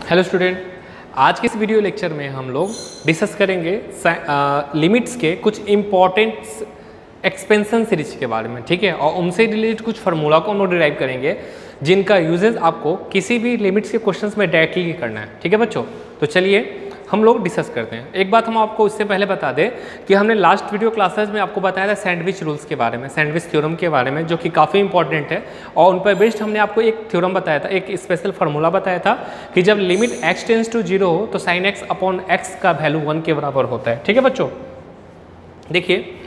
Hello student, आज के इस वीडियो लेक्चर में हम लोग डिस्कस करेंगे लिमिट्स के कुछ इम्पॉर्टेंट एक्सपेंशन सीरीज के बारे में, ठीक है। और उनसे रिलेटेड कुछ फार्मूला को हम लोग डिराइव करेंगे जिनका यूजेस आपको किसी भी लिमिट्स के क्वेश्चंस में डायरेक्टली करना है, ठीक है बच्चों। तो चलिए हम लोग डिस्कस करते हैं। एक बात हम आपको इससे पहले बता दें कि हमने लास्ट वीडियो क्लासेस में आपको बताया था सैंडविच रूल्स के बारे में, सैंडविच थ्योरम के बारे में, जो कि काफ़ी इंपॉर्टेंट है। और उन पर बेस्ड हमने आपको एक थ्योरम बताया था, एक स्पेशल फार्मूला बताया था कि जब लिमिट x टेंस टू 0 हो तो साइन x अपॉन x का वैल्यू 1 के बराबर होता है, ठीक है बच्चों। देखिए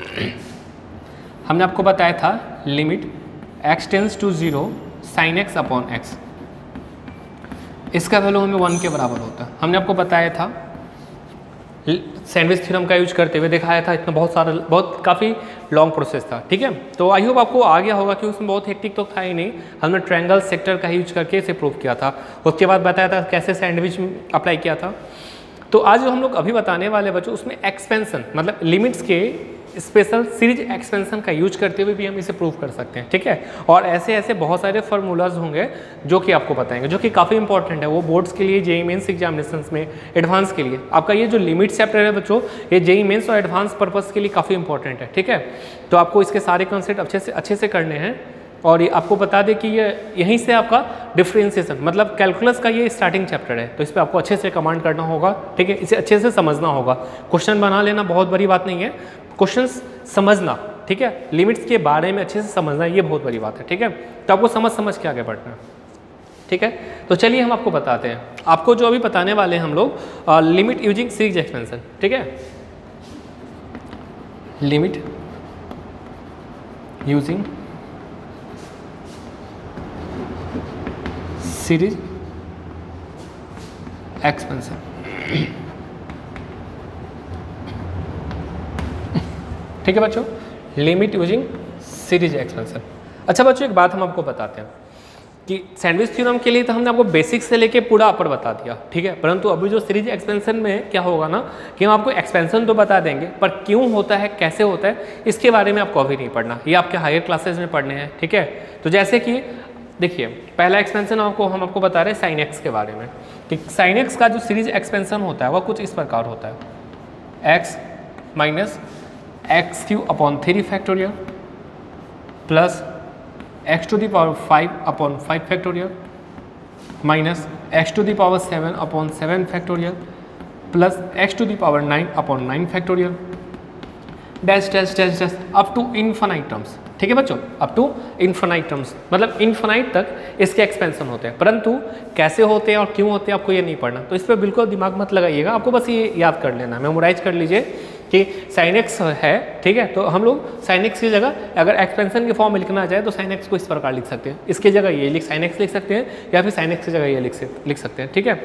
हमने आपको बताया था limit x tends to 0 sine x upon x, इसका वैल्यू हमें 1 के बराबर होता है। हमने आपको बताया था सैंडविच थ्योरम का यूज करते हुए दिखाया था, इसमें बहुत काफ़ी लॉन्ग प्रोसेस था, ठीक है। तो आई होप आपको आ गया होगा कि उसमें बहुत हेक्टिक तो था ही नहीं। हमने ट्रायंगल सेक्टर का यूज करके इसे प्रूव किया था, उसके बाद बताया था कैसे सैंडविच में अप्लाई किया था। तो आज जो हम लोग अभी बताने वाले बच्चों उसमें एक्सपेंशन मतलब लिमिट्स के स्पेशल सीरीज एक्सपेंशन का यूज करते हुए भी हम इसे प्रूव कर सकते हैं, ठीक है। और ऐसे ऐसे बहुत सारे फार्मूलाज होंगे जो कि आपको बताएंगे, जो कि काफ़ी इंपॉर्टेंट है वो बोर्ड्स के लिए, जेईई मेंस एग्जामिनेशंस में, एडवांस के लिए। आपका ये जो लिमिट चैप्टर है बच्चों, ये जेईई मेंस और एडवांस पर्पस के लिए काफ़ी इंपॉर्टेंट है, ठीक है। तो आपको इसके सारे कॉन्सेप्ट अच्छे से करने हैं। और ये आपको बता दें कि ये यहीं से आपका डिफरेंशिएशन मतलब कैलकुलस का ये स्टार्टिंग चैप्टर है, तो इस पर आपको अच्छे से कमांड करना होगा, ठीक है। इसे अच्छे से समझना होगा। क्वेश्चन बना लेना बहुत बड़ी बात नहीं है, क्वेश्चंस समझना, ठीक है। लिमिट्स के बारे में अच्छे से समझना ये बहुत बड़ी बात है, ठीक है। तो आपको समझ के आगे बढ़ना है, ठीक है। तो चलिए हम आपको बताते हैं। आपको जो अभी बताने वाले हैं हम लोग लिमिट यूजिंग सीरीज एक्सपेंशन, ठीक है। लिमिट यूजिंग सीरीज एक्सपेंशन, ठीक है बच्चों। Limit using series expansion. अच्छा बच्चों, एक बात हम आपको बताते हैं कि सैंडविच थ्योरम के लिए तो हमने आपको बेसिक से लेके पूरा अपर बता दिया, ठीक है। परंतु अभी जो सीरीज एक्सपेंशन में क्या होगा ना कि हम आपको एक्सपेंशन तो बता देंगे, पर क्यों होता है, कैसे होता है, इसके बारे में आपको अभी नहीं पढ़ना, ये आपके हायर क्लासेस में पढ़ने हैं, ठीक है। तो जैसे कि देखिए पहला एक्सपेंशन हम आपको बता रहे हैं साइन एक्स के बारे में कि साइन एक्स का जो सीरीज एक्सपेंशन होता है वह कुछ इस प्रकार होता है। X minus x cube upon 3 factorial plus x to the power 5 upon 5 factorial minus x to the power 7 upon 7 factorial plus x to the power 9 upon 9 factorial dash dash dash dash up to infinite terms, ठीक है बच्चों। Up to infinite terms मतलब infinite तक इसके expansion होते हैं, परंतु कैसे होते हैं और क्यों होते हैं आपको ये नहीं पढ़ना। तो इस पर बिल्कुल दिमाग मत लगाइएगा, आपको बस ये याद कर लेना, मेमोराइज कर लीजिए कि साइन एक्स है, ठीक है। तो हम लोग साइन एक्स की जगह अगर एक्सपेंशन के फॉर्म में लिखना चाहे तो साइन एक्स को इस प्रकार लिख सकते हैं, इसकी जगह ये साइन एक्स लिख सकते हैं या फिर साइन एक्स की जगह ये लिख सकते हैं, ठीक है।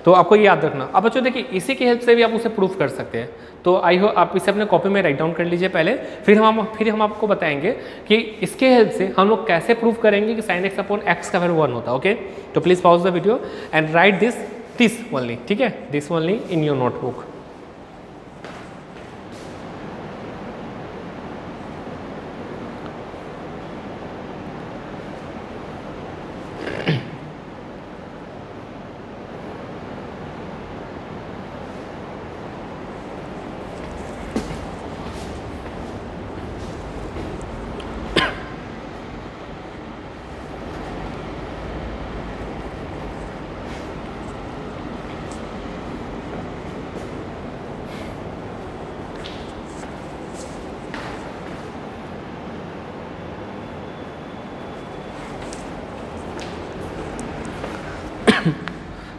तो आपको ये याद रखना। अब बच्चों देखिए इसी की हेल्प से भी आप उसे प्रूफ कर सकते हैं। तो आई होप आप इसे अपने कॉपी में राइट डाउन कर लीजिए पहले, फिर हम आपको बताएंगे कि इसके हेल्प से हम लोग कैसे प्रूफ करेंगे कि साइन एक्स अपॉन एक्स का वैल्यू 1 होता है, ओके। तो please pause the video and right this only, ठीक है, this only in your notebook.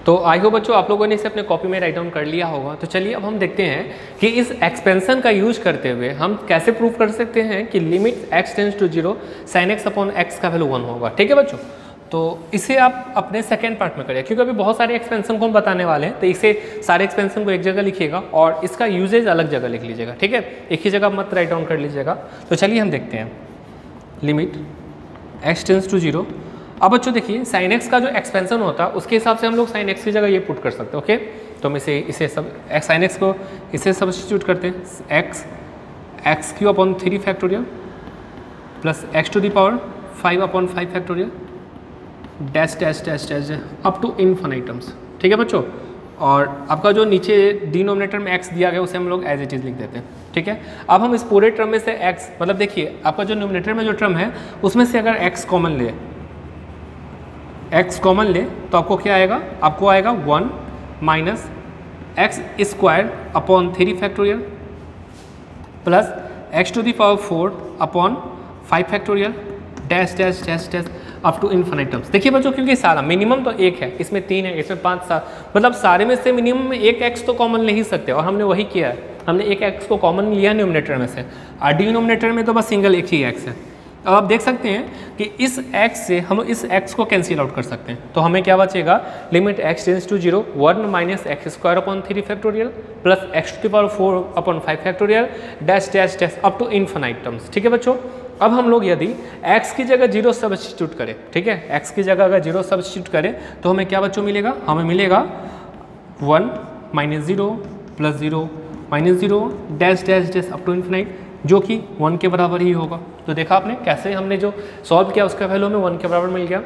तो आई होप बच्चों आप लोगों ने इसे अपने कॉपी में राइट डाउन कर लिया होगा। तो चलिए अब हम देखते हैं कि इस एक्सपेंशन का यूज करते हुए हम कैसे प्रूव कर सकते हैं कि limit x tends to 0 sine x upon x का वैल्यू 1 होगा, ठीक है बच्चों। तो इसे आप अपने सेकेंड पार्ट में करिए, क्योंकि अभी बहुत सारे एक्सपेंशन को हम बताने वाले हैं, तो इसे सारे एक्सपेंशन को एक जगह लिखिएगा और इसका यूजेज अलग जगह लिख लीजिएगा, ठीक है। एक ही जगह मत राइट डाउन कर लीजिएगा। तो चलिए हम देखते हैं लिमिट x टेंस टू 0। अब बच्चों देखिए साइन एक्स का जो एक्सपेंशन होता है उसके हिसाब से हम लोग साइन एक्स की जगह ये पुट कर सकते हैं, ओके। तो हम इसे सब साइन एक्स को इसे सब्स्टिट्यूट करते हैं, x cube upon 3 factorial plus x to the power 5 upon 5 factorial dash dash dash dash up to infinite terms, ठीक है बच्चों। और आपका जो नीचे डिनोमिनेटर में x दिया गया उसे हम लोग एज इट इज़ लिख देते हैं, ठीक है। अब हम इस पूरे टर्म में से x, मतलब देखिए आपका जो न्यूमिनेटर में जो टर्म है उसमें से अगर x कॉमन ले, तो आपको क्या आएगा, आपको आएगा 1 minus x square upon 3 factorial plus x to the power 4 upon 5 factorial dash dash dash dash up to infinite terms. देखिए बच्चों, क्योंकि सारा मिनिमम तो एक है, इसमें 3 है, इसमें 5 7, मतलब सारे में से मिनिमम में एक x तो कॉमन ले ही सकते हैं, और हमने वही किया है, हमने एक x को कॉमन लिया न्यूमिनेटर में से, और डिनोमिनेटर में तो बस सिंगल एक ही x है। अब आप देख सकते हैं कि इस x से हम इस x को कैंसिल आउट कर सकते हैं, तो हमें क्या बचेगा, limit x tends to 0 1 minus x square upon 3 factorial plus x to the power 4 upon 5 factorial dash dash dash up to infinite terms, ठीक है बच्चों। अब हम लोग यदि x की जगह 0 सब्स्टिट्यूट करें, ठीक है, x की जगह अगर 0 सब्स्टिट्यूट करें तो हमें क्या बच्चों मिलेगा, हमें मिलेगा 1 minus 0 plus 0 minus 0 dash dash dash up to infinite, जो कि 1 के बराबर ही होगा। तो देखा आपने कैसे हमने जो सॉल्व किया उसका वैल्यू हमें 1 के बराबर मिल गया।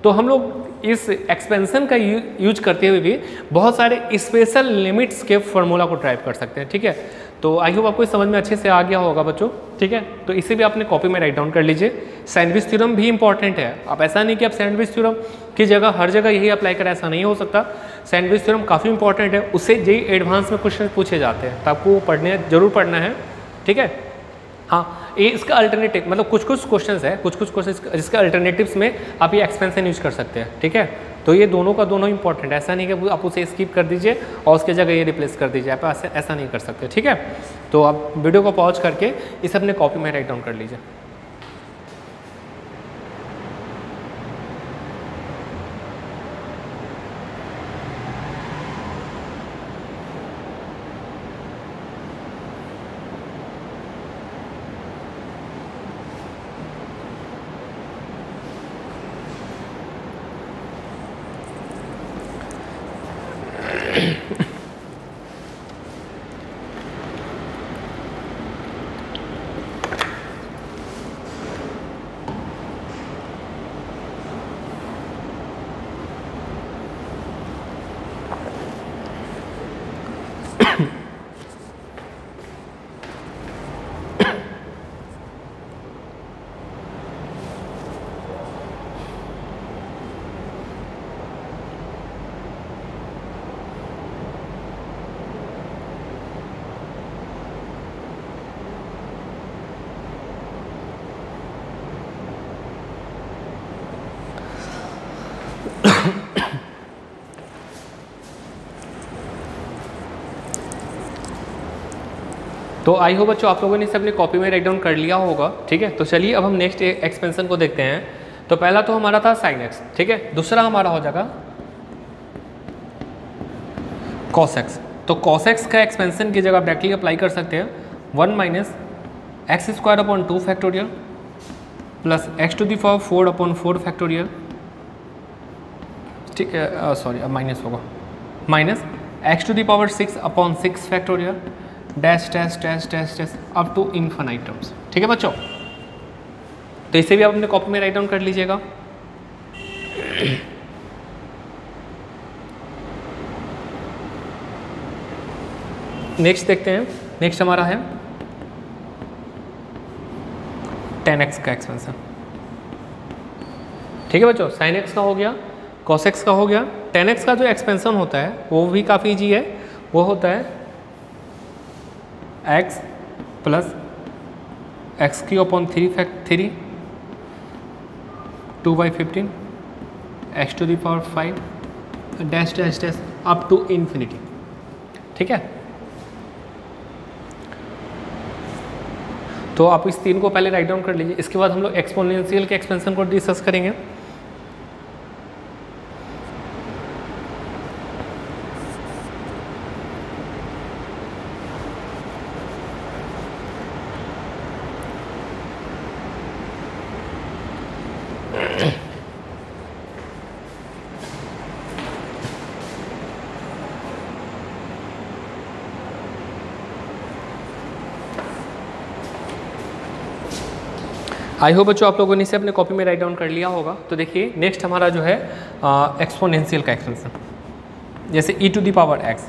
तो हम लोग इस एक्सपेंशन का यूज करते हुए भी बहुत सारे स्पेशल लिमिट्स के फॉर्मूला को ड्राइव कर सकते हैं, ठीक है। तो आई होप आपको इस समझ में अच्छे से आ गया होगा बच्चों, ठीक है। तो इसे भी आपने कॉपी में राइट डाउन कर लीजिए। सैंडविच थ्योरम भी इंपॉर्टेंट है, आप ऐसा नहीं कि आप सैंडविच थ्योरम की जगह हर जगह यही अप्लाई करें, ऐसा नहीं हो सकता। सैंडविच थ्योरम काफ़ी इंपॉर्टेंट है, उससे जेई एडवांस में क्वेश्चन पूछे जाते हैं, तो आपको जरूर पढ़ना है, ठीक है। हाँ, ये इसका अल्टरनेटिव, मतलब कुछ क्वेश्चंस है, कुछ क्वेश्चंस जिसके अल्टरनेटिव्स में आप ये एक्सपेंशन यूज कर सकते हैं, ठीक है। तो ये दोनों का दोनों इंपॉर्टेंट है, ऐसा नहीं कि आप उसे स्किप कर दीजिए और उसके जगह ये रिप्लेस कर दीजिए, आप ऐसा नहीं कर सकते, ठीक है। तो आप वीडियो को पॉज करके इसे अपने कॉपी में राइट डाउन कर लीजिए। तो आई हो बच्चों, आप लोगों ने इसे अपनी कॉपी में राइट डाउन कर लिया होगा, ठीक है। तो चलिए अब हम नेक्स्ट एक्सपेंशन को देखते हैं। तो पहला तो हमारा था साइन एक्स, ठीक है। दूसरा हमारा हो जाएगा कॉस एक्स। तो कॉस एक्स का एक्सपेंशन की जगह आप डायरेक्टली अप्लाई कर सकते हैं 1 minus x square upon 2 factorial plus x to the power 4 upon 4 factorial, ठीक है, सॉरी अब माइनस होगा, minus x to the power 6 upon 6 factorial dash dash dash dash dash up to infinite terms, ठीक है बच्चों। तो इसे भी आप अपने कॉपी में राइट डाउन कर लीजिएगा। नेक्स्ट देखते हैं, नेक्स्ट हमारा है tan x का एक्सपेंशन, ठीक है बच्चों। sin x का हो गया, cos x का हो गया। tan x का जो एक्सपेंशन होता है वो भी काफ़ी ईजी है, वो होता है x plus x cube upon 3 2/15 x to the power 5 dash dash dash up to infinity, ठीक है। तो आप इस 3 को पहले राइट डाउन कर लीजिए, इसके बाद हम लोग एक्सपोनेंशियल के एक्सपेंशन को डिस्कस करेंगे। आई होप बच्चों आप लोगों ने इसे अपने कॉपी में राइट डाउन कर लिया होगा। तो देखिए नेक्स्ट हमारा जो है एक्सपोनेंशियल का एक्सपेंशन। जैसे e to the power x,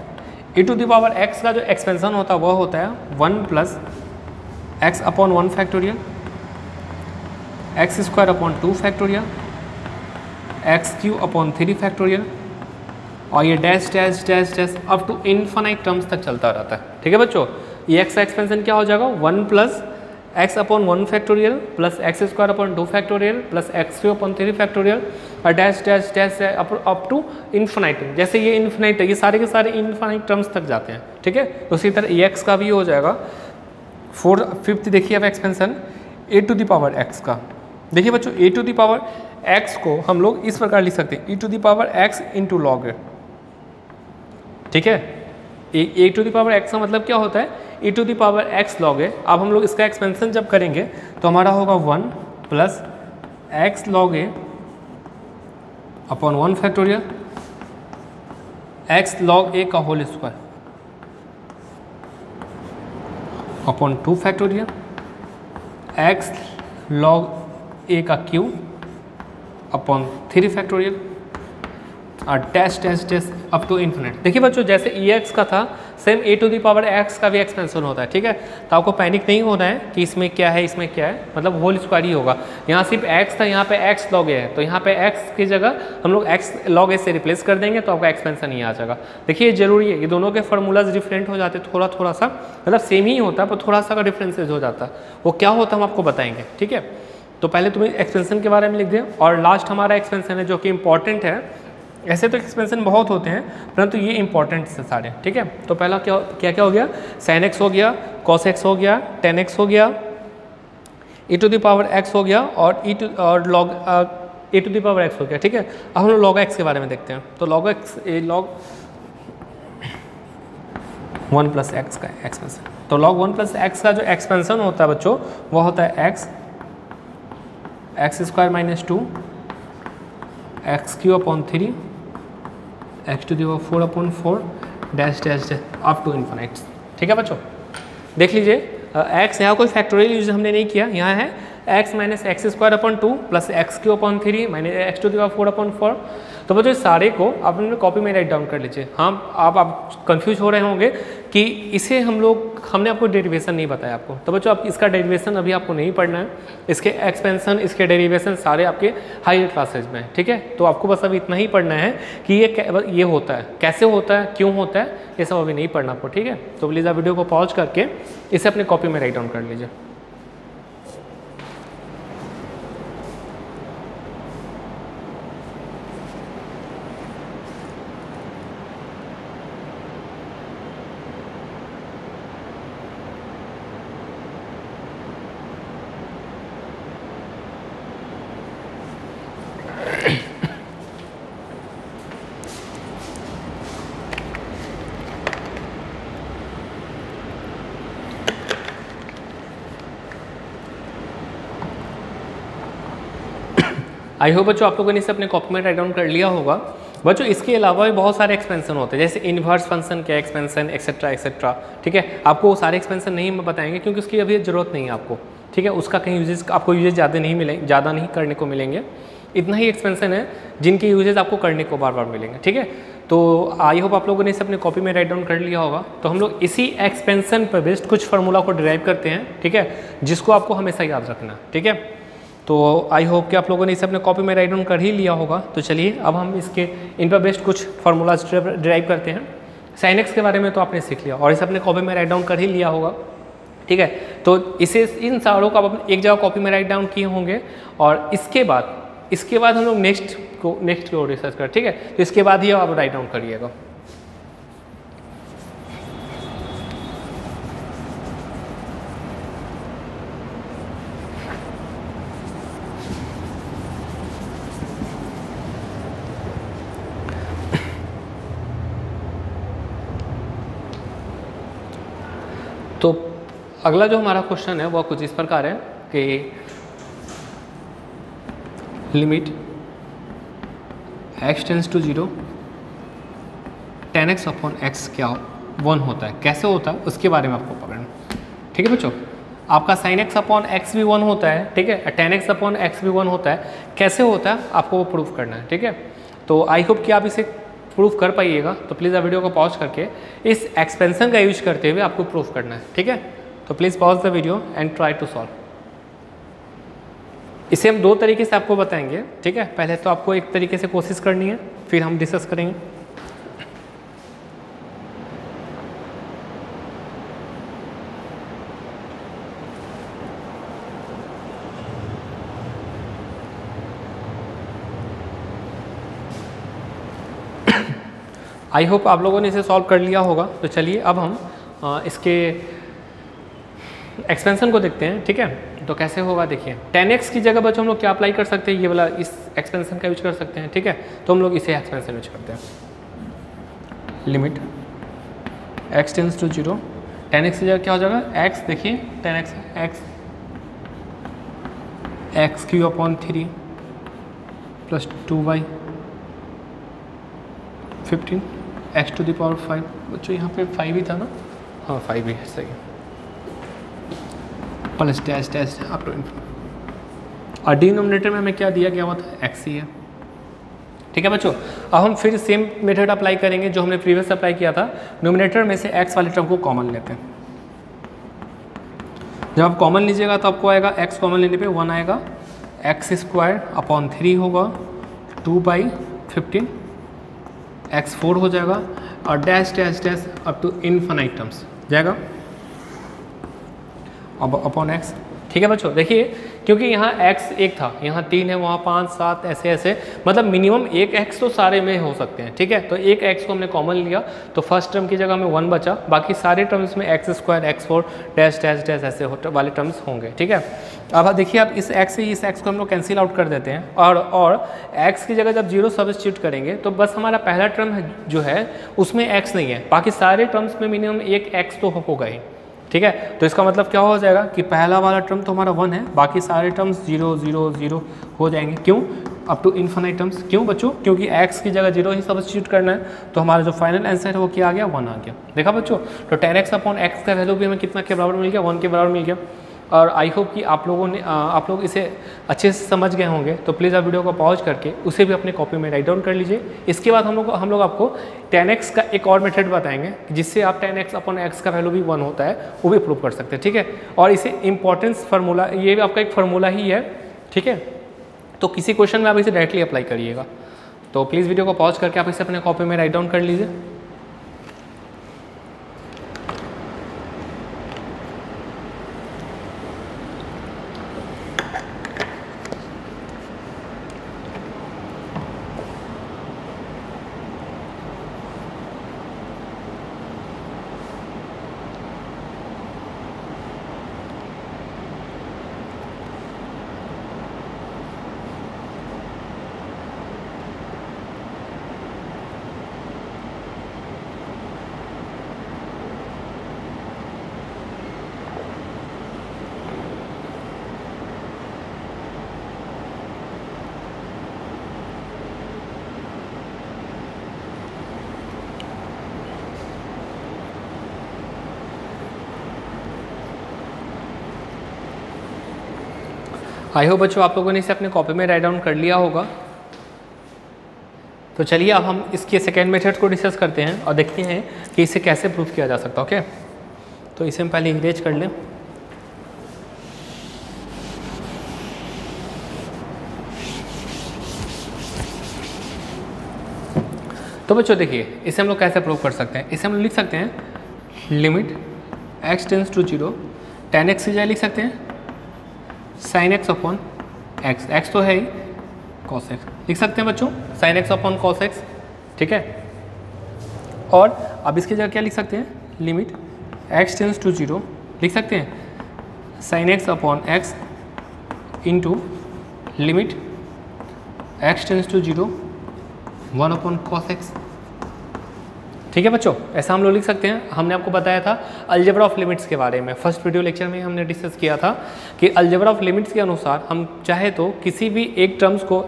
e to the power x का जो एक्सपेंशन होता है वह होता है 1 plus x upon 1 factorial, x square upon 2 factorial, x cube upon 3 factorial, और ये dash dash dash dash up to infinite terms तक चलता रहता है। ठीक है बच्चों, ये एक्स का एक्सपेंशन क्या हो जाएगा 1 plus x upon 1 factorial plus x square upon 2 factorial plus x cube upon 3 factorial और dash dash dash up to infinite. जैसे ये इन्फाइनाइट है, ये सारे के सारे इन्फाइनाइट टर्म्स तक जाते हैं। ठीक है, उसी तरह ये एक्स का भी हो जाएगा 4/5 देखिए अब expansion a to the power x का। देखिए बच्चों a to the power x को हम लोग इस प्रकार लिख सकते हैं e to the power x into log a. ठीक है, a to the power x का मतलब क्या होता है e to the power x log a. अब हम लोग इसका एक्सपेंशन जब करेंगे तो हमारा होगा 1 plus x log a upon 1 factorial x log a का whole square upon 2 factorial x log a का क्यू अपॉन 3 फैक्टोरियल और dash dash dash up to infinite. देखिए बच्चों जैसे ई एक्स का था same a to the power x का भी एक्सपेंशन होता है। ठीक है, तो आपको पैनिक नहीं होना है कि इसमें क्या है इसमें क्या है, मतलब होल स्क्वायर ही होगा। यहाँ सिर्फ एक्स था, यहाँ पे एक्स लॉग ए है, तो यहाँ पे एक्स की जगह हम लोग एक्स लॉग ए से रिप्लेस कर देंगे तो आपका एक्सपेंशन ही आ जाएगा। देखिए ये जरूरी है, ये दोनों के फार्मूलाज डिफरेंट हो जाते थोड़ा थोड़ा सा, मतलब सेम ही होता है पर थोड़ा सा का डिफरेंसेज हो जाता है। वो क्या होता है हम आपको बताएंगे। ठीक है, तो पहले तुम्हें एक्सपेंशन के बारे में लिख दें और लास्ट हमारा एक्सपेंशन है जो कि इंपॉर्टेंट है। ऐसे तो एक्सपेंशन बहुत होते हैं परंतु ये इंपॉर्टेंट से सारे। ठीक है, तो पहला क्या क्या हो गया, साइन एक्स हो गया, कॉस एक्स हो गया, टेन एक्स हो गया, e to the power x हो गया और log a to the power x हो गया। ठीक है, अब हम लोग लॉग एक्स के बारे में देखते हैं। तो log x log 1 plus x का एक्सपेंशन, तो लॉग 1 प्लस एक्स का जो एक्सपेंशन होता है बच्चों वो होता है x square minus 2 x cube upon 3 x to the power 4 upon 4 dash dash dash up to infinite. ठीक है बच्चों, देख लीजिए एक्स यहाँ कोई फैक्टोरियल यूज हमने नहीं किया, यहाँ है x minus x square upon 2 plus x cube upon 3 minus x to the power 4 upon 4। तो बच्चों सारे को आप अपने कॉपी में राइट डाउन कर लीजिए। हाँ, आप कंफ्यूज हो रहे होंगे कि इसे हमने आपको डेरिवेशन नहीं बताया आपको। तो बच्चों आप इसका डेरिवेशन अभी आपको नहीं पढ़ना है, इसके एक्सपेंशन इसके डेरिवेशन सारे आपके हायर क्लासेज में। ठीक है, तो आपको बस अभी इतना ही पढ़ना है कि ये होता है, कैसे होता है, क्यों होता है, ये सब अभी नहीं पढ़ना आपको। ठीक है, तो प्लीज़ आप वीडियो को पॉज करके इसे अपने कॉपी में राइट डाउन कर लीजिए। आई होप बच्चों आप लोगों ने इसे अपने कॉपी में राइट डाउन कर लिया होगा। बच्चों इसके अलावा भी बहुत सारे एक्सपेंशन होते हैं, जैसे इन्वर्स फंक्शन के एक्सपेंशन एक्सेट्रा एक्सेट्रा। ठीक है, आपको वो सारे एक्सपेंशन नहीं बताएंगे क्योंकि उसकी अभी ज़रूरत नहीं है आपको। ठीक है, उसका कहीं यूजेस आपको यूजेस ज़्यादा नहीं करने को मिलेंगे। इतना ही एक्सपेंशन है जिनके यूजेस आपको करने को बार बार मिलेंगे। ठीक है, तो आई होप आप लोगों ने इसे अपने कॉपी में राइट डाउन कर लिया होगा। तो हम लोग इसी एक्सपेंशन पर बेस्ड कुछ फार्मूला को डिराइव करते हैं। ठीक है, जिसको आपको हमेशा याद रखना। ठीक है, तो आई होप कि आप लोगों ने इसे अपने कॉपी में राइट डाउन कर ही लिया होगा। तो चलिए अब हम इन पर बेस्ड कुछ फार्मूलाज डिराइव करते हैं। साइन एक्स के बारे में तो आपने सीख लिया और इसे अपने कॉपी में राइट डाउन कर ही लिया होगा। ठीक है, तो इसे इन सारों को आप एक जगह कॉपी में राइट डाउन किए होंगे और इसके बाद हम लोग नेक्स्ट की ओर रिसर्च कर। ठीक है, तो इसके बाद ही आप राइट डाउन करिएगा। तो अगला जो हमारा क्वेश्चन है वह कुछ इस प्रकार है कि limit x tends to 0 tan x upon x क्या 1 होता है, कैसे होता है उसके बारे में आपको पकड़ना। ठीक है बच्चों, आपका sin x अपॉन x भी 1 होता है। ठीक है, tan x अपॉन x भी 1 होता है, कैसे होता है आपको वो प्रूफ करना है। ठीक है, तो आई होप कि आप इसे प्रूफ कर पाइएगा तो प्लीज़ आप वीडियो को पॉज करके इस एक्सपेंशन का यूज करते हुए आपको प्रूफ करना है, ठीक है। तो please pause the video and try to solve. इसे हम दो तरीके से आपको बताएंगे, ठीक है। पहले तो आपको एक तरीके से कोशिश करनी है, फिर हम डिस्कस करेंगे। आई होप आप लोगों ने इसे सॉल्व कर लिया होगा। तो चलिए अब हम इसके एक्सपेंशन को देखते हैं, ठीक है। तो कैसे होगा देखिए, 10x की जगह बच्चों हम लोग क्या अप्लाई कर सकते हैं, ये वाला इस एक्सपेंशन का यूज कर सकते हैं, ठीक है। तो हम लोग इसे एक्सपेंशन यूज करते हैं। Limit x tends to 0, 10x की जगह क्या हो जाएगा, x, देखिए 10x x³ upon 3 plus 2y 15 x to the power 5। बच्चों यहाँ पे 5 ही था ना, हाँ 5 ही है, सही, plus dash dash up to infinity. और डिनोमिनेटर में हमें क्या दिया गया हुआ था, x ही है, ठीक है बच्चों। अब हम फिर सेम मेथड अप्लाई करेंगे जो हमने प्रीवियस अप्लाई किया था। नोमिनेटर में से x वाले टर्म को कॉमन लेते हैं। जब आप कॉमन लीजिएगा तो आपको आएगा x कॉमन लेने पे 1 आएगा, x² अपॉन 3 होगा, 2/15 x4 हो जाएगा, और dash dash dash up to infinite terms जाएगा अब अपॉन x, ठीक है बच्चों। देखिए क्योंकि यहाँ x 1 था, यहाँ 3 है, वहाँ 5 7 ऐसे ऐसे, मतलब मिनिमम एक x तो सारे में हो सकते हैं, ठीक है। तो एक x को हमने कॉमन लिया तो फर्स्ट टर्म की जगह में 1 बचा, बाकी सारे टर्म्स में x² x4 dash dash dash ऐसे वाले टर्म्स होंगे, ठीक है। अब देखिए आप इस x से इस x को हम लोग कैंसिल आउट कर देते हैं, और x की जगह जब 0 सब्स्टिट्यूट करेंगे तो बस हमारा पहला टर्म जो है उसमें x नहीं है, बाकी सारे टर्म्स में मिनिमम एक x तो होगा ही, ठीक है। तो इसका मतलब क्या हो जाएगा कि पहला वाला टर्म तो हमारा 1 है, बाकी सारे टर्म्स 0 0 0 हो जाएंगे। क्यों, अप टू इन्फिनिट टर्म्स। क्यों बच्चों, क्योंकि x की जगह 0 ही सब्स्टिट्यूट करना है, तो हमारा जो फाइनल आंसर है वो क्या आ गया, 1 आ गया। देखा बच्चों, तो 10x अपॉन x का वैल्यू भी हमें कितना के बराबर मिल गया, 1 के बराबर मिल गया। और आई होप कि आप लोग इसे अच्छे से समझ गए होंगे। तो प्लीज़ आप वीडियो को पॉज करके उसे भी अपने कॉपी में राइट डाउन कर लीजिए। इसके बाद हम लोग आपको 10x का एक और मेथड बताएंगे जिससे आप 10x अपॉन x का वैल्यू भी 1 होता है वो भी प्रूव कर सकते हैं, ठीक है। और इसे इंपॉर्टेंस फार्मूला, ये भी आपका एक फार्मूला ही है, ठीक है। तो किसी क्वेश्चन में आप इसे डायरेक्टली अप्लाई करिएगा। तो प्लीज़ वीडियो को पॉज करके आप इसे अपने कॉपी में राइट डाउन कर लीजिए। आई होप बच्चों आप लोगों ने इसे अपने कॉपी में राइट डाउन कर लिया होगा। तो चलिए अब हम इसके सेकेंड मेथड को डिस्कस करते हैं और देखते हैं कि इसे कैसे प्रूफ किया जा सकता है। ओके, तो इसे हम पहले इरेज कर लें। तो बच्चों देखिए इसे हम लोग कैसे प्रूव कर सकते हैं। इसे हम लोग लिख सकते हैं limit x tends to 0, 10x की जगह लिख सकते हैं sin x upon x, x तो है ही, cos x लिख सकते हैं बच्चों sin x upon cos x, ठीक है। और अब इसकी जगह क्या लिख सकते हैं, लिमिट x टेंस टू 0 लिख सकते हैं sin x upon x into limit x tends to 0 1 upon cos x, ठीक है बच्चों। ऐसा हम लोग लिख सकते हैं। हमने आपको बताया था अलजेब्रा ऑफ लिमिट्स के बारे में, फर्स्ट वीडियो लेक्चर में हमने डिस्कस किया था कि अलजेब्रा ऑफ लिमिट्स के अनुसार हम चाहे तो किसी भी एक टर्म्स को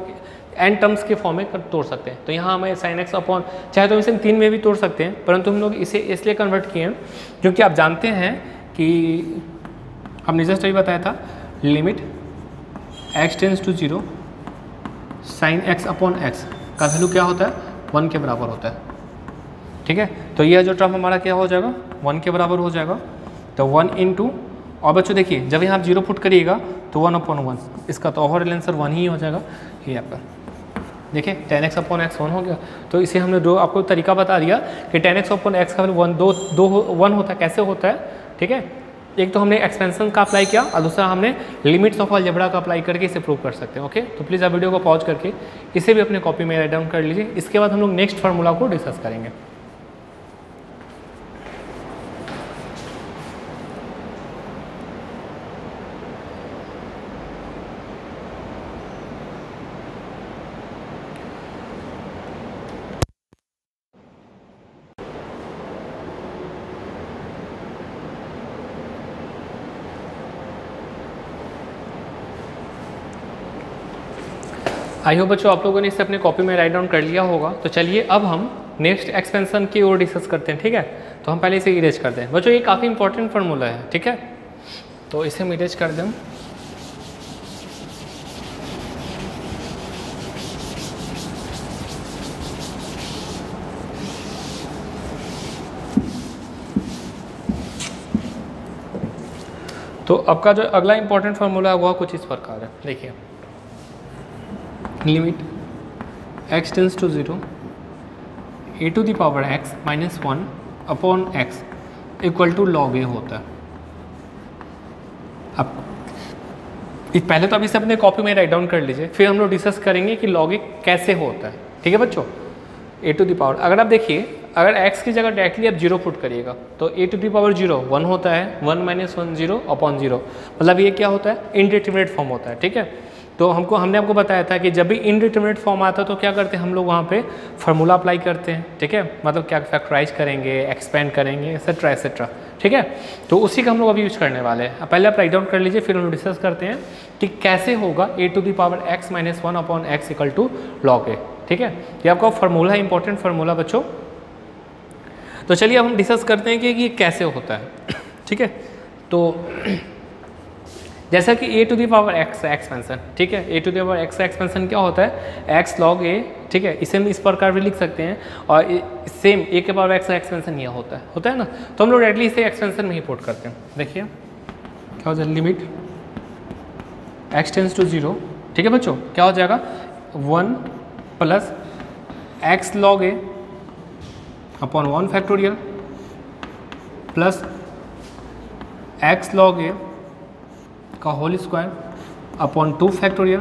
n टर्म्स के फॉर्म में तोड़ सकते हैं। तो यहाँ हमें sin x अपॉन, चाहे तो इसे 3 में भी तोड़ सकते हैं, परंतु हम लोग इसे इसलिए कन्वर्ट किए हैं क्योंकि आप जानते हैं कि हमने जस्ट अभी बताया था limit x tends to 0 sin x upon x का वैल्यू क्या होता है 1 के बराबर होता है, ठीक है। तो यह जो टर्म हमारा क्या हो जाएगा, 1 के बराबर हो जाएगा। तो 1 इंटू, और बच्चों देखिए जब यहाँ आप 0 पुट करिएगा तो 1/1, इसका तो ओवरऑल आंसर 1 ही हो जाएगा। ये आपका देखिए tan x अपॉन x 1 हो गया। तो इसे हमने दो आपको तरीका बता दिया कि tan x अपॉन x का 1 होता है, कैसे होता है, ठीक है। एक तो हमने एक्सपेंशन का अप्लाई किया और दूसरा हमने लिमिट्स ऑफ अलजेब्रा का अप्लाई करके इसे प्रूव कर सकते हैं। ओके, तो प्लीज़ आप वीडियो को पॉज करके इसे भी अपने कॉपी में राइट डाउन कर लीजिए। इसके बाद हम लोग नेक्स्ट फार्मूला को डिस्कस करेंगे। आई होप बच्चों आप लोगों ने इसे अपने कॉपी में राइट डाउन कर लिया होगा। तो चलिए अब हम नेक्स्ट एक्सपेंशन की ओर डिस्कस करते हैं, ठीक है। तो हम पहले इसे इरेज करते हैं बच्चों, ये काफ़ी इंपॉर्टेंट फार्मूला है, ठीक है। तो इसे हम इरेज कर दें। तो आपका जो अगला इंपॉर्टेंट फार्मूला है वह कुछ इस प्रकार है, देखिए limit x tends to 0 a to the power x minus 1 upon x equal to log a होता है। अब पहले तो अभी से अपने कॉपी में राइट डाउन कर लीजिए, फिर हम लोग डिस्कस करेंगे कि log a कैसे होता है, ठीक है बच्चों। a टू द पावर, अगर आप देखिए अगर x की जगह डायरेक्टली आप 0 पुट करिएगा तो a टू द पावर 0 1 होता है, 1 माइनस 1 0 अपॉन 0, मतलब ये क्या होता है, इनडिटरमिनेट फॉर्म होता है, ठीक है। तो हमने आपको बताया था कि जब भी इनडिटरमिनेट फॉर्म आता है तो क्या करते हैं हम लोग वहाँ पे फार्मूला अप्लाई करते हैं, ठीक है। मतलब क्या फैक्टराइज करेंगे, एक्सपेंड करेंगे, एक्सेट्रा एक्सेट्रा, ठीक है। तो उसी का हम लोग अभी यूज करने वाले हैं। पहले आप राइट डाउन कर लीजिए, फिर हम लोग डिस्कस करते हैं कि कैसे होगा a to the power x minus 1 upon x equal to log a, ठीक है। ये आपका फार्मूला है, इंपॉर्टेंट फार्मूला बच्चों। तो चलिए अब हम डिस्कस करते हैं कि ये कैसे होता है, ठीक है। तो जैसा कि a to the power x expansion, ठीक है, a to the power x expansion क्या होता है, x log a, ठीक है। इसे हम इस प्रकार भी लिख सकते हैं और सेम a के पावर x एक्सपेंशन यह होता है ना। तो हम लोग डायरेक्टली इसे एक्सपेंशन में ही पुट करते हैं। देखिए क्या हो जाएगा, लिमिट x टेंस टू 0, ठीक है बच्चों, क्या हो जाएगा 1 plus x log a upon 1 factorial plus x log a का whole square upon 2 factorial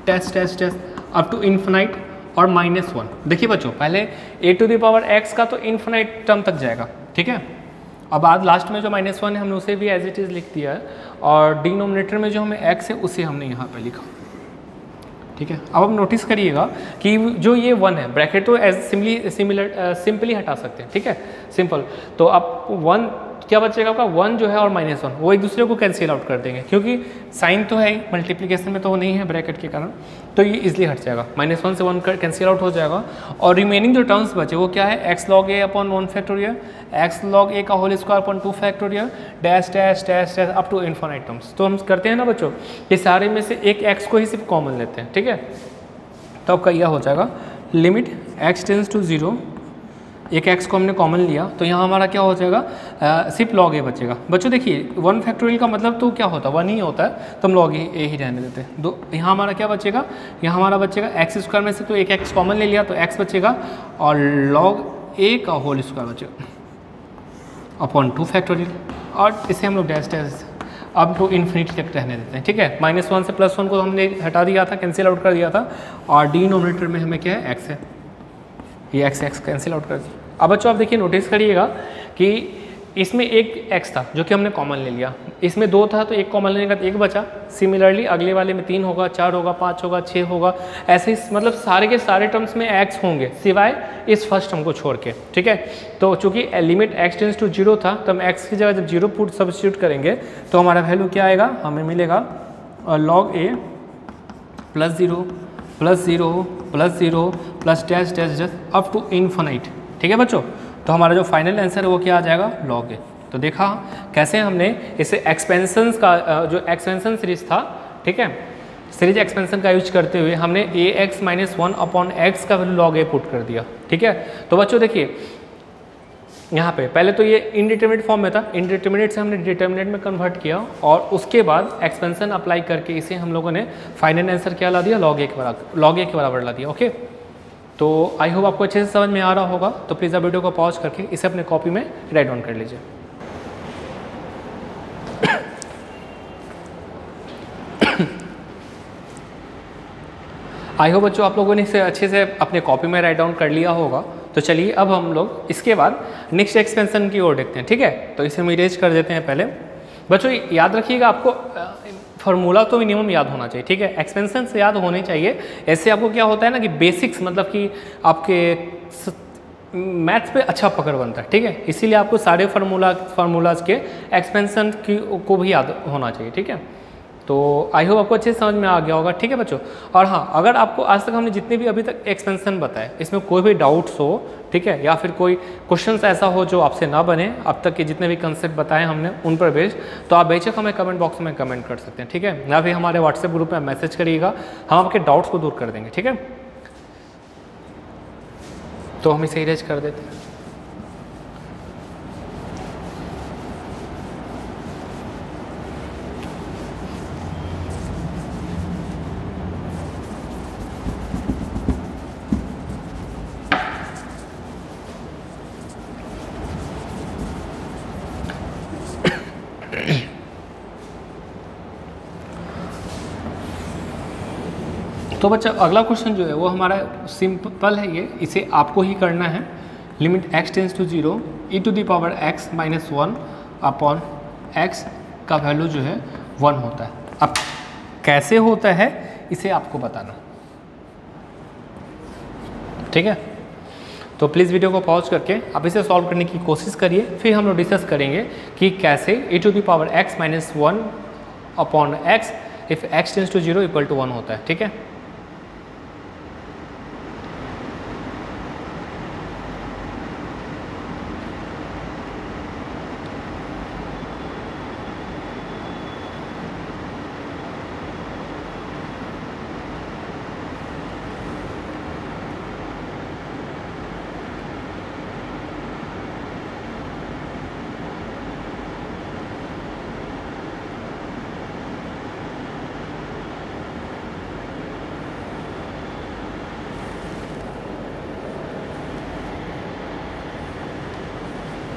test up to infinite और -1। देखिए बच्चों पहले a to the power x का तो इन्फिनाइट टर्म तक जाएगा, ठीक है। अब आज लास्ट में जो -1 है हमने उसे भी एज इट इज़ लिख दिया है और डिनोमिनेटर में जो हमें x है उसे हमने यहाँ पे लिखा, ठीक है। अब आप नोटिस करिएगा कि जो ये 1 है ब्रैकेट तो एज सिंपली हटा सकते हैं, ठीक है, सिंपल। तो आप 1 क्या बचेगा आपका, 1 जो है और -1 वो एक दूसरे को कैंसिल आउट कर देंगे, क्योंकि साइन तो है ही, मल्टीप्लिकेशन में तो वो नहीं है ब्रैकेट के कारण, तो ये इजीली हट जाएगा। -1 से 1 कैंसिल आउट हो जाएगा और रिमेनिंग जो टर्म्स बचे वो क्या है, x log a upon 1 factorial, x log a का whole square upon 2 factorial dash up to infinite terms. तो हम करते हैं ना बच्चों, ये सारे में से एक x को ही सिर्फ कॉमन लेते हैं, ठीक है। तो आपका यह हो जाएगा लिमिट x टेंस टू 0, एक x को हमने कॉमन लिया तो यहाँ हमारा क्या हो जाएगा, सिर्फ log a बचेगा। बच्चों देखिए 1 फैक्टोरियल का मतलब तो क्या होता है, 1 ही होता है, तो हम log a ही रहने देते हैं। दो यहाँ हमारा क्या बचेगा, यहाँ हमारा बचेगा x स्क्वायर में से तो एक x कॉमन ले लिया तो x बचेगा और log a का होल स्क्वायर बचेगा अपॉन 2 फैक्टोरियल और इसे हम लोग डैश अब टू इन्फिनिटी तक रहने देते हैं, ठीक है। -1 से +1 को हमने हटा दिया था, कैंसिल आउट कर दिया था और डिनोमिनेटर में हमें क्या है, x है, ये x कैंसिल आउट कर दिया। अब बच्चों आप देखिए नोटिस करिएगा कि इसमें एक x था जो कि हमने कॉमन ले लिया, इसमें 2 था तो एक कॉमन लेने का 1 बचा। सिमिलरली अगले वाले में 3 होगा, 4 होगा, 5 होगा, 6 होगा, ऐसे ही मतलब सारे के सारे टर्म्स में x होंगे सिवाय इस फर्स्ट टर्म को छोड़ के, ठीक है। तो चूंकि लिमिट x टेंस टू 0 था तो हम x की जगह जब 0 पुट सब्स्टिट्यूट करेंगे तो हमारा वैल्यू क्या आएगा, हमें मिलेगा log a plus 0 plus 0 plus 0 plus dash up to infinite, ठीक है बच्चों। तो हमारा जो फाइनल आंसर है वो क्या आ जाएगा, log a। तो देखा कैसे हमने इसे एक्सपेंशंस का जो एक्सपेंशन सीरीज था, ठीक है, सीरीज एक्सपेंशन का यूज करते हुए हमने a x minus one upon x का वैल्यू लॉग ए पुट कर दिया। ठीक है, तो बच्चों देखिए यहाँ पे पहले तो ये इनडिटरमिनेट फॉर्म में था, इनडिटरमिनेट से हमने डिटरमिनेट में कन्वर्ट किया और उसके बाद एक्सपेंशन अप्लाई करके इसे हम लोगों ने फाइनल आंसर क्या ला दिया, लॉग ए के बराबर ला दिया। ओके, तो आई होप आपको अच्छे से समझ में आ रहा होगा। तो प्लीज़ आप वीडियो को पॉज करके इसे अपने कॉपी में राइट डाउन कर लीजिए। आई होप बच्चों आप लोगों ने इसे अच्छे से अपने कॉपी में राइट डाउन कर लिया होगा। तो चलिए अब हम लोग इसके बाद नेक्स्ट एक्सपेंशन की ओर देखते हैं। ठीक है, तो इसे हम इरेज कर देते हैं पहले। बच्चों याद रखिएगा आपको फार्मूला तो मिनिमम याद होना चाहिए। ठीक है, एक्सपेंशन से याद होने चाहिए। ऐसे आपको क्या होता है ना कि बेसिक्स मतलब कि आपके मैथ्स पे अच्छा पकड़ बनता है। ठीक है, इसीलिए आपको सारे फार्मूलाज के एक्सपेंशन की को भी याद होना चाहिए। ठीक है, तो आई होप आपको अच्छे से समझ में आ गया होगा। ठीक है बच्चों, और हाँ अगर आपको आज तक हमने जितने भी अभी तक एक्सपेंशन बताए इसमें कोई भी डाउट्स हो, ठीक है, या फिर कोई क्वेश्चंस ऐसा हो जो आपसे ना बने, अब तक के जितने भी कंसेप्ट बताए हमने उन पर बेस्ड, तो आप बेशक हमें कमेंट बॉक्स में कमेंट कर सकते हैं। ठीक है, या फिर हमारे व्हाट्सएप ग्रुप में मैसेज करिएगा, हम आपके डाउट्स को दूर कर देंगे। ठीक है, तो हम इसे इरेज कर देते हैं। तो बच्चा अगला क्वेश्चन जो है वो हमारा सिंपल है, ये इसे आपको ही करना है। Limit x tends to 0 e to the power x minus 1 upon x का वैल्यू जो है 1 होता है। अब कैसे होता है इसे आपको बताना। ठीक है, तो प्लीज़ वीडियो को पॉज करके आप इसे सॉल्व करने की कोशिश करिए, फिर हम लोग डिस्कस करेंगे कि कैसे e to the power x minus 1 upon x if x tends to 0 equal to 1 होता है। ठीक है,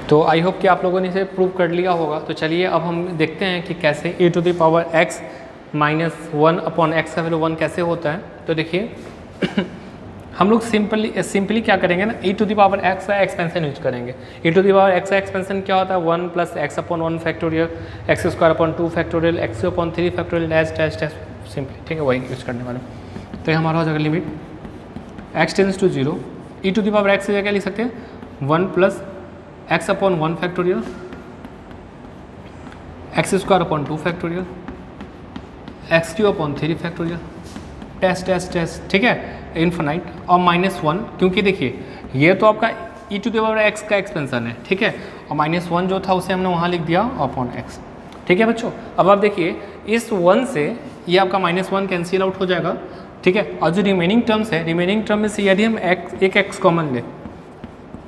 तो आई होप कि आप लोगों ने इसे प्रूव कर लिया होगा। तो चलिए अब हम देखते हैं कि कैसे e to the power x minus 1 upon x का वैल्यू 1 कैसे होता है। तो देखिए हम लोग सिंपली क्या करेंगे ना, e to the power x का एक्सपेंशन यूज करेंगे। e to the power x का एक्सपेंशन क्या होता है, 1 plus x upon 1 factorial, x square upon 2 factorial, x upon 3 factorial, dash dash dash simply. ठीक है, वही यूज करने वाले। तो ये हमारा हो जाएगा limit x tends to 0 e to the power x की जगह लिख सकते हैं 1 plus x upon 1 factorial, x square upon 2 factorial, x cube upon 3 factorial, test test test. ठीक है, इन्फिनाइट और माइनस 1, क्योंकि देखिए ये तो आपका e to the power x का एक्सपेंशन है। ठीक है, और माइनस 1 जो था उसे हमने वहाँ लिख दिया अपॉन x। ठीक है बच्चों, अब आप देखिए इस 1 से ये आपका माइनस 1 कैंसिल आउट हो जाएगा। ठीक है, और जो रिमेनिंग टर्म्स है, रिमेनिंग टर्म में से यदि हम एक x कॉमन ले,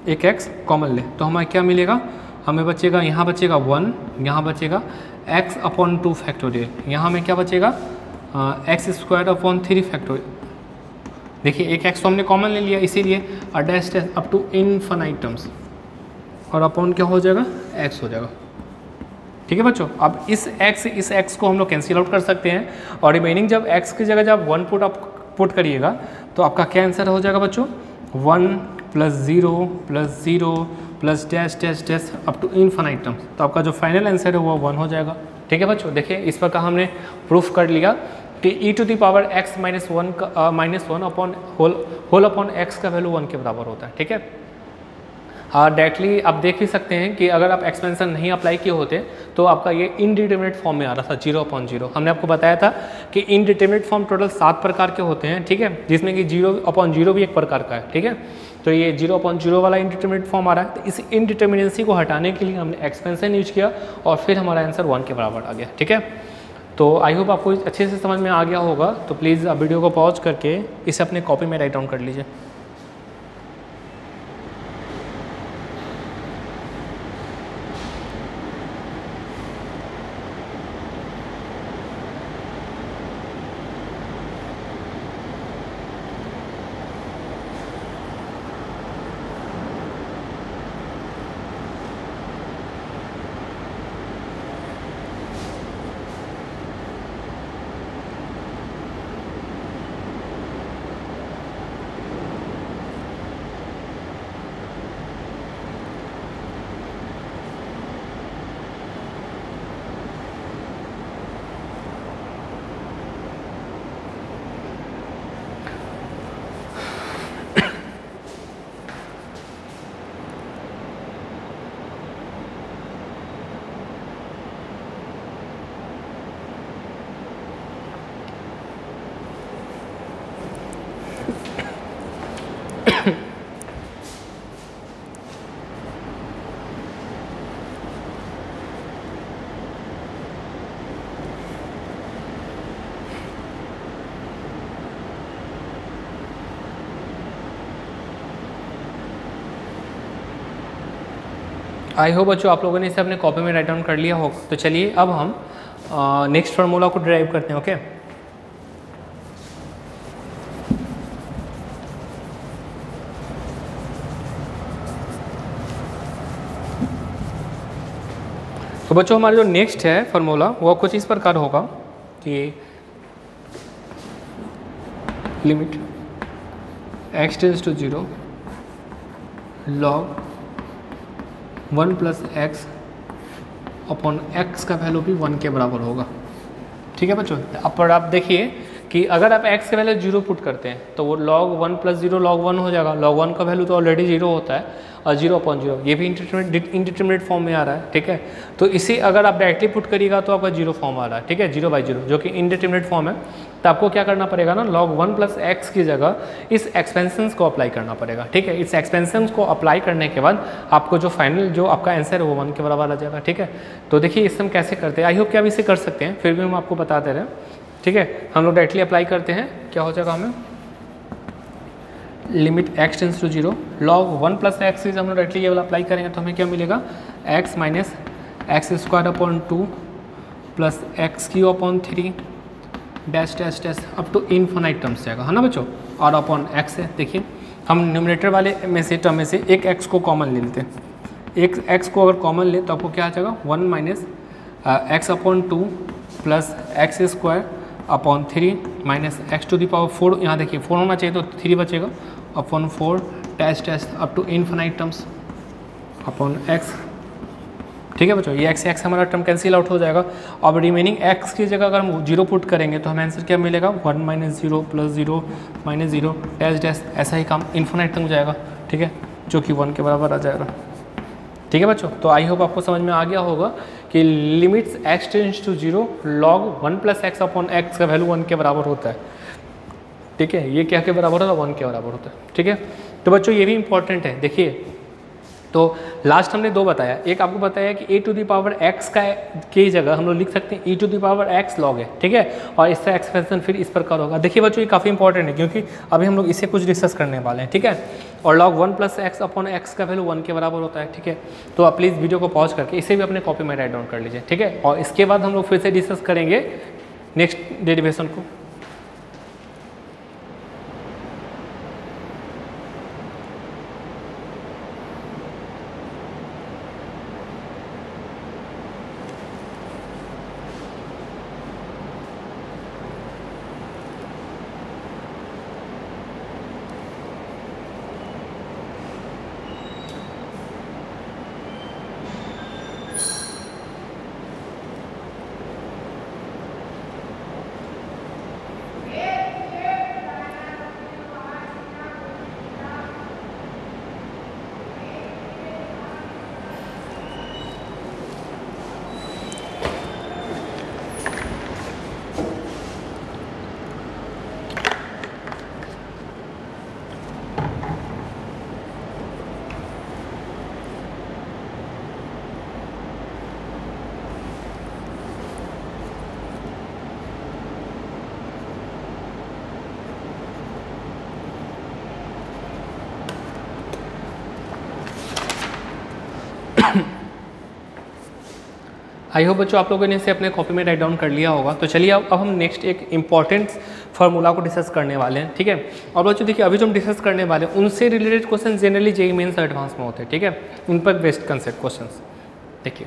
एक x कॉमन ले तो हमें क्या मिलेगा, हमें बचेगा यहाँ बचेगा 1, यहाँ बचेगा x अपॉन 2 फैक्टोरियल, यहाँ में क्या बचेगा एक्स स्क्वायर अपॉन 3 फैक्टोरियल। देखिए एक x तो हमने कॉमन ले लिया, इसीलिए dash dash up to infinite terms, और अपॉन क्या हो जाएगा, x हो जाएगा। ठीक है बच्चों, अब इस x को हम लोग कैंसिल आउट कर सकते हैं, और रिमेनिंग जब x की जगह जब 1 पुट करिएगा तो आपका क्या आंसर हो जाएगा बच्चों, 1 plus 0 plus 0 plus dash dash dash up to infinite terms. तो आपका जो फाइनल आंसर है वो 1 हो जाएगा। ठीक है बच्चों, देखिए इस पर का हमने प्रूफ कर लिया कि e to the power x minus 1 upon whole upon x का वैल्यू 1 के बराबर होता है। ठीक है, डायरेक्टली आप देख भी सकते हैं कि अगर आप एक्सपेंशन नहीं अप्लाई किए होते तो आपका ये इनडिटरमिनेट फॉर्म में आ रहा था 0/0। हमने आपको बताया था कि इनडिटरमिनेट फॉर्म टोटल 7 प्रकार के होते हैं। ठीक है, जिसमें कि 0/0 भी एक प्रकार का है। ठीक है, तो ये 0/0 वाला इनडिटरमिनेट फॉर्म आ रहा है। तो इस इनडिटरमिनेंसी को हटाने के लिए हमने एक्सपेंशन यूज किया और फिर हमारा आंसर 1 के बराबर आ गया। ठीक है, तो आई होप आपको अच्छे से समझ में आ गया होगा। तो प्लीज़ आप वीडियो को पॉज करके इसे अपने कॉपी में राइट डाउन कर लीजिए। आई होप बच्चों आप लोगों ने इसे अपने कॉपी में राइट डाउन कर लिया होगा। तो चलिए अब हम नेक्स्ट फार्मूला को डिराइव करते हैं। ओके, तो बच्चों हमारा जो नेक्स्ट है फार्मूला वो कुछ इस प्रकार होगा कि limit x tends to 0 log 1 plus x upon x का वैल्यू भी 1 के बराबर होगा। ठीक है बच्चों, अब पर आप देखिए कि अगर आप x का वैल्यू 0 पुट करते हैं तो वो log 1 प्लस 0 log 1 हो जाएगा। log 1 का वैल्यू तो ऑलरेडी 0 होता है और 0/0 ये भी इंडिटरमिनेट फॉर्म में आ रहा है। ठीक है, तो इसे अगर आप डायरेक्टली पुट करिएगा तो आपका 0 फॉर्म आ रहा है। ठीक है, 0/0 जो कि इंडिटरमिनेट फॉर्म है। तो आपको क्या करना पड़ेगा ना, log 1 प्लस एक्स की जगह इस एक्सपेंशंस को अप्लाई करना पड़ेगा। ठीक है, इस एक्सपेंशंस को अप्लाई करने के बाद आपको जो फाइनल जो आपका आंसर है वो 1 के बराबर आ जाएगा। ठीक है, तो देखिए इसे हम कैसे करते हैं, आई होप कि आप इसे कर सकते हैं, फिर भी हम आपको बता दे रहे हैं। ठीक है, हम लोग डायरेक्टली अप्लाई करते हैं। क्या हो जाएगा, हमें limit x tends to 0 log 1 plus x हम लोग डायरेक्टली ये वाला अप्लाई करेंगे तो हमें क्या मिलेगा, x minus x square upon 2 plus x cube upon 3 dash dash dash up to infinite terms जाएगा, है ना बच्चों। और अपॉन x है, देखिए हम न्यूमरेटर वाले में से टर्म में से एक x को कॉमन ले लेते हैं। एक x को अगर कॉमन ले तो आपको क्या आ जाएगा, 1 minus x upon 2 plus x square upon 3 minus x to the power 4, यहाँ देखिए 4 होना चाहिए तो 3 बचेगा, upon 4 dash dash up to infinite terms upon x। ठीक है बच्चों, ये x हमारा टर्म कैंसिल आउट हो जाएगा। अब रिमेनिंग x की जगह अगर हम 0 पुट करेंगे तो हमें आंसर क्या मिलेगा, 1 minus 0 plus 0 minus 0 dash dash, ऐसा ही काम इनफिनाइट तक जाएगा। ठीक है, जो कि 1 के बराबर आ जाएगा। ठीक है बच्चों, तो आई होप आपको समझ में आ गया होगा कि limits x tends to 0 log 1 plus x upon x का वैल्यू 1 के बराबर होता है। ठीक है, ये क्या के बराबर होता है, 1 के बराबर होता है। ठीक है, तो बच्चों ये भी इंपॉर्टेंट है। देखिए तो लास्ट हमने 2 बताया, एक आपको बताया कि a to the power x का की जगह हम लोग लिख सकते हैं e to the power x log है। ठीक है, और इसका एक्सप्रेशन फिर इस प्रकार होगा। देखिए बच्चों ये काफ़ी इंपॉर्टेंट है क्योंकि अभी हम लोग इसे कुछ डिस्कस करने वाले हैं। ठीक है, और log 1 plus x upon x का वैल्यू 1 के बराबर होता है। ठीक है, तो आप प्लीज़ वीडियो को पॉज करके इसे भी अपने कॉपी में राइट डाउन कर लीजिए। ठीक है, और इसके बाद हम लोग फिर से डिस्कस करेंगे नेक्स्ट डेरिवेशन को। आई होप बच्चों आप लोगों ने इसे अपने कॉपी में राइट डाउन कर लिया होगा। तो चलिए अब हम नेक्स्ट एक इंपॉर्टेंट फार्मूला को डिस्कस करने वाले हैं, ठीक है। और बच्चों देखिए अभी जो हम डिस्कस करने वाले हैं उनसे related question generally JEE mains advance में होते हैं, ठीक है। उन पर बेस्ड कंसेप्ट क्वेश्चन देखिए।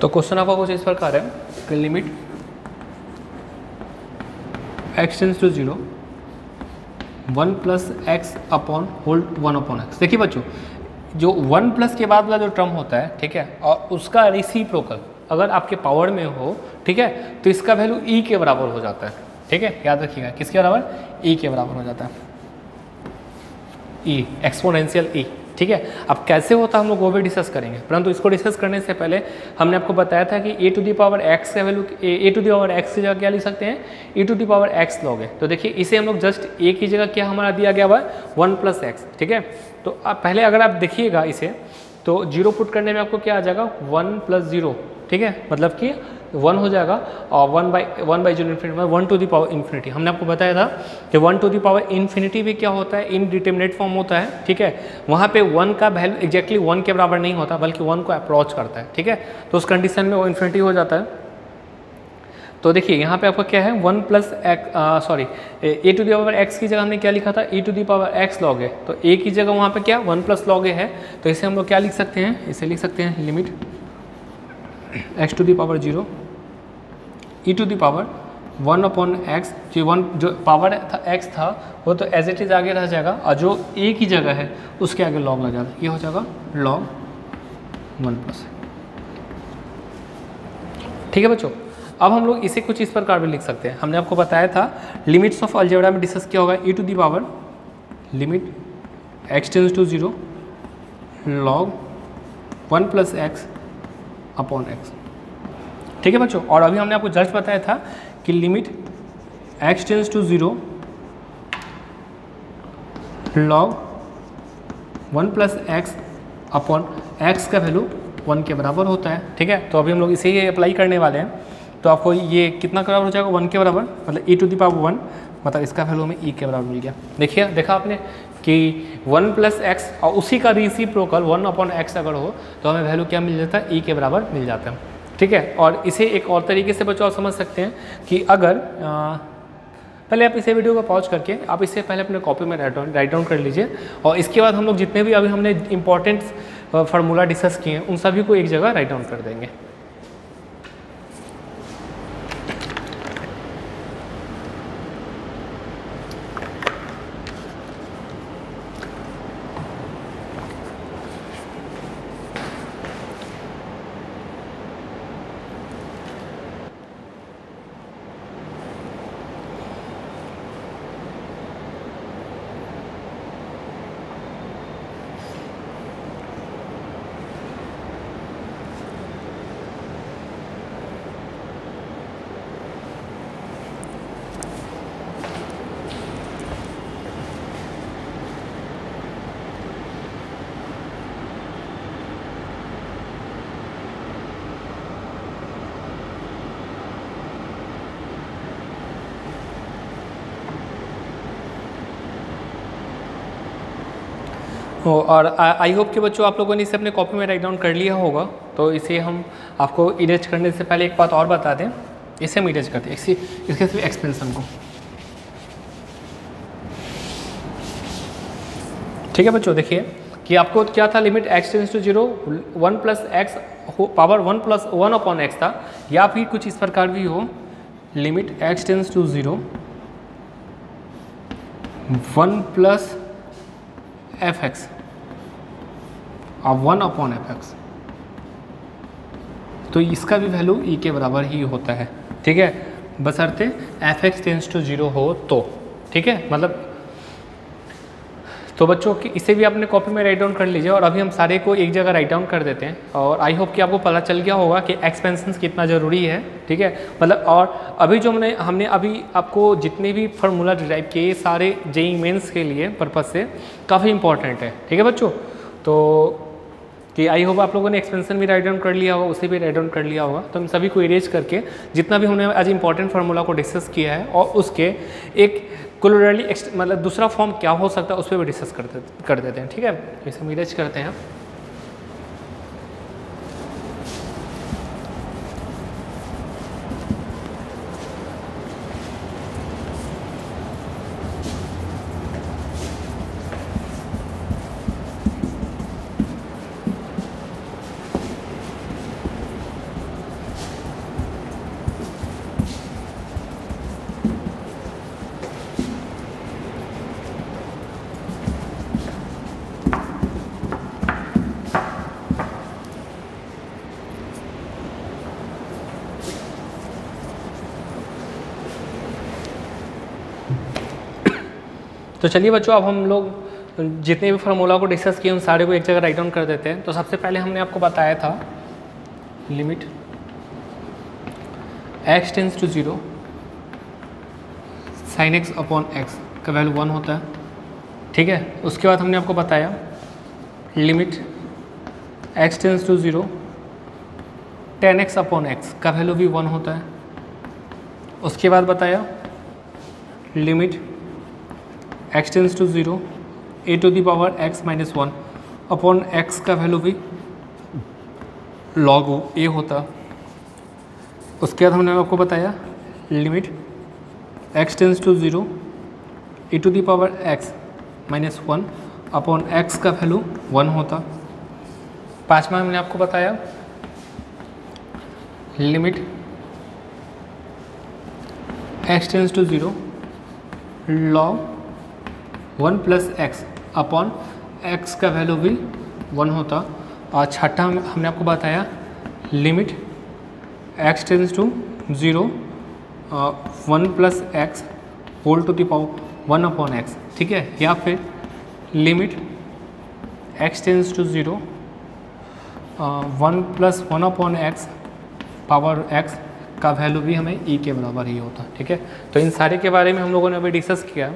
तो क्वेश्चन आपका कुछ इस प्रकार है कि limit x tends to 0 1 plus x upon whole 1 upon x. देखिए बच्चों जो 1 प्लस के बाद वाला जो टर्म होता है, ठीक है, और उसका रेसिप्रोकल अगर आपके पावर में हो, ठीक है, तो इसका वैल्यू e के बराबर हो जाता है, ठीक है। याद रखिएगा किसके बराबर, e के बराबर हो जाता है, e एक्सपोनेंशियल e, ठीक है। अब कैसे होता है हम लोग वो भी डिस्कस करेंगे, परंतु इसको डिस्कस करने से पहले हमने आपको बताया था कि a to the power x का value a to the power x की जगह क्या लिख सकते हैं, e to the power x लोगे। तो देखिए इसे हम लोग जस्ट ए की जगह क्या हमारा दिया गया हुआ है 1 प्लस एक्स, ठीक है। तो अब पहले अगर आप देखिएगा इसे तो 0 पुट करने में आपको क्या आ जाएगा 1 प्लस 0, ठीक है, मतलब कि 1 हो जाएगा और 1 by 0 infinity 1 to the power infinity. हमने आपको बताया था कि 1 टू दी पावर इन्फिनिटी भी क्या होता है, इनडिटरमिनेट फॉर्म होता है, ठीक है। वहाँ पे 1 का वैल्यू एग्जैक्टली 1 के बराबर नहीं होता बल्कि 1 को अप्रोच करता है, ठीक है। तो उस कंडीशन में वो इन्फिनिटी हो जाता है। तो देखिए यहाँ पे आपका क्या है 1 plus x sorry a to the power x की जगह हमने क्या लिखा था e to the power x log a. तो ए की जगह वहाँ पे क्या 1 प्लस लॉग ए है, तो इसे हम लोग क्या लिख सकते हैं, इसे लिख सकते हैं limit x to the power 0 e to the power 1 upon x. जो पावर था x था वो तो एज इट इज आगे रह जाएगा और जो a की जगह है उसके आगे लॉग लग जाता है, ये हो जाएगा लॉग 1 प्लस, ठीक है बच्चों। अब हम लोग इसे कुछ इस प्रकार भी लिख सकते हैं। हमने आपको बताया था लिमिट्स ऑफ अलजेब्रा में डिस्कस किया होगा e to the power limit x tends to 0 log 1 plus x upon x, ठीक है बच्चों। और अभी हमने आपको जस्ट बताया था कि limit x tends to 0 log 1 plus x upon x का वैल्यू 1 के बराबर होता है, ठीक है। तो अभी हम लोग इसे ही अप्लाई करने वाले हैं। तो आपको ये कितना के बराबर हो जाएगा 1 के बराबर, मतलब e टू दी पावर 1, मतलब इसका वैल्यू हमें e के बराबर मिल गया। देखिए देखा आपने कि 1 प्लस एक्स और उसी का रेसिप्रोकल 1 अपॉन एक्स अगर हो तो हमें वैल्यू क्या मिल जाता है, e के बराबर मिल जाता है, ठीक है। और इसे एक और तरीके से बच्चों आप समझ सकते हैं कि अगर पहले आप इसे वीडियो को पॉज करके आप इसे पहले अपने कॉपी में राइट डाउन कर लीजिए और इसके बाद हम लोग जितने भी अभी हमने इंपॉर्टेंट फार्मूला डिस्कस किए हैं उन सभी को एक जगह राइट डाउन कर देंगे। और आई होप कि बच्चों आप लोगों ने इसे अपने कॉपी में राइट डाउन कर लिया होगा। तो इसे हम आपको इरेज करने से पहले एक बात और बता दें, इसे हम इरेज करते हैं इसके सिर्फ एक्सपेंशन को, ठीक है बच्चों। देखिए कि आपको क्या था limit x tends to 0 1 plus x power 1 plus 1 upon x था, या फिर कुछ इस प्रकार भी हो limit x tends to 0 1 plus f x और 1 अपॉन एफ एक्स। तो इसका भी वैल्यू e के बराबर ही होता है, ठीक है, बशर्ते एफ एक्स टेंड्स टू 0 हो तो, ठीक है। मतलब तो बच्चों की इसे भी अपने कॉपी में राइट डाउन कर लीजिए और अभी हम सारे को एक जगह राइट डाउन कर देते हैं। और आई होप कि आपको पता चल गया होगा कि एक्सपेंशन कितना ज़रूरी है, ठीक है। मतलब और अभी जो हमने अभी आपको जितने भी फार्मूला डिराइव किए सारे जेईई मेंस के लिए पर्पज से काफ़ी इंपॉर्टेंट है, ठीक है बच्चों। तो कि आई होप आप लोगों ने एक्सपेंशन भी राइट डाउन कर लिया होगा, उसे भी राइट डाउन कर लिया होगा। तो हम सभी को इरेज करके जितना भी हमने आज इंपॉर्टेंट फार्मूला को डिस्कस किया है और उसके एक कोलोरली मतलब दूसरा फॉर्म क्या हो सकता है उस पर भी डिस्कस कर देते हैं। ठीक है, इसे हम इरेज करते हैं। तो चलिए बच्चों, अब हम लोग जितने भी फार्मूला को डिस्कस किए उन सारे को एक जगह राइट डाउन कर देते हैं। तो सबसे पहले हमने आपको बताया था limit x tends to 0 sin x upon x का वैल्यू 1 होता है। ठीक है, उसके बाद हमने आपको बताया limit x tends to 0 tan x upon x का वैल्यू भी 1 होता है। उसके बाद बताया limit x tends to 0 a to the power x minus 1 upon x का वैल्यू भी log a होता। उसके बाद हमने आपको बताया limit x tends to 0 a to the power x minus 1 upon x का वैल्यू 1 होता। पाँचवा हमने आपको बताया limit x tends to 0 log 1 plus x upon x का वैल्यू भी 1 होता। और छठा हमने आपको बताया limit x tends to 0 1 plus x whole to the power 1 upon x. ठीक है, या फिर limit x tends to 0 1 plus 1 upon x power x का वैल्यू भी हमें e के बराबर ही होता। ठीक है, तो इन सारे के बारे में हम लोगों ने अभी डिस्कस किया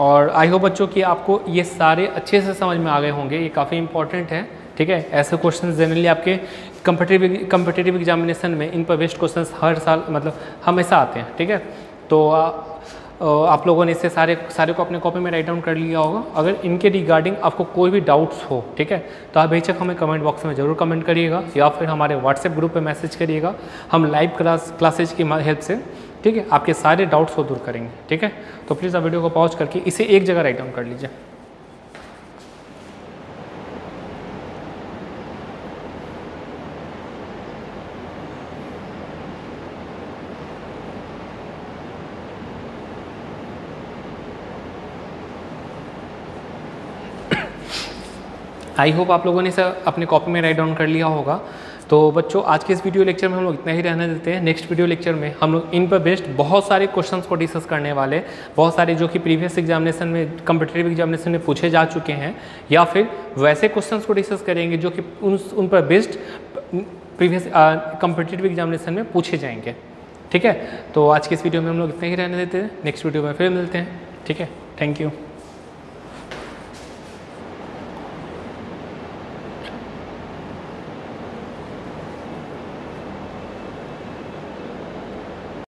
और आई होप बच्चों कि आपको ये सारे अच्छे से समझ में आ गए होंगे। ये काफ़ी इंपॉर्टेंट है। ठीक है, ऐसे क्वेश्चन जनरली आपके कम्पिटिटिव एग्जामिनेशन में इन पर बेस्ड क्वेश्चन हर साल मतलब हमेशा आते हैं। ठीक है, तो आप लोगों ने इससे सारे को अपने कॉपी में राइट डाउन कर लिया होगा। अगर इनके रिगार्डिंग आपको कोई भी डाउट्स हो, ठीक है, तो आप बेशक हमें कमेंट बॉक्स में ज़रूर कमेंट करिएगा या फिर हमारे व्हाट्सएप ग्रुप पे मैसेज करिएगा। हम लाइव क्लासेज की हेल्प से, ठीक है, आपके सारे डाउट्स को दूर करेंगे। ठीक है, तो प्लीज़ आप वीडियो को पॉज करके इसे एक जगह राइट डाउन कर लीजिए। आई होप आप लोगों ने इसे अपने कॉपी में राइट डाउन कर लिया होगा। तो बच्चों, आज के इस वीडियो लेक्चर में हम लोग इतना ही रहने देते हैं। नेक्स्ट वीडियो लेक्चर में हम लोग इन पर बेस्ड बहुत सारे क्वेश्चंस को डिस्कस करने वाले, बहुत सारे जो कि प्रीवियस एग्जामिनेशन में, कम्पिटिटिव एग्जामिनेशन में पूछे जा चुके हैं, या फिर वैसे क्वेश्चंस को डिस्कस करेंगे जो कि उन पर बेस्ड प्रीवियस कम्पिटिटिव एग्जामिनेशन में पूछे जाएंगे। ठीक है, तो आज के इस वीडियो में हम लोग इतना ही रहने देते हैं। नेक्स्ट वीडियो में फिर मिलते हैं। ठीक है, थैंक यू।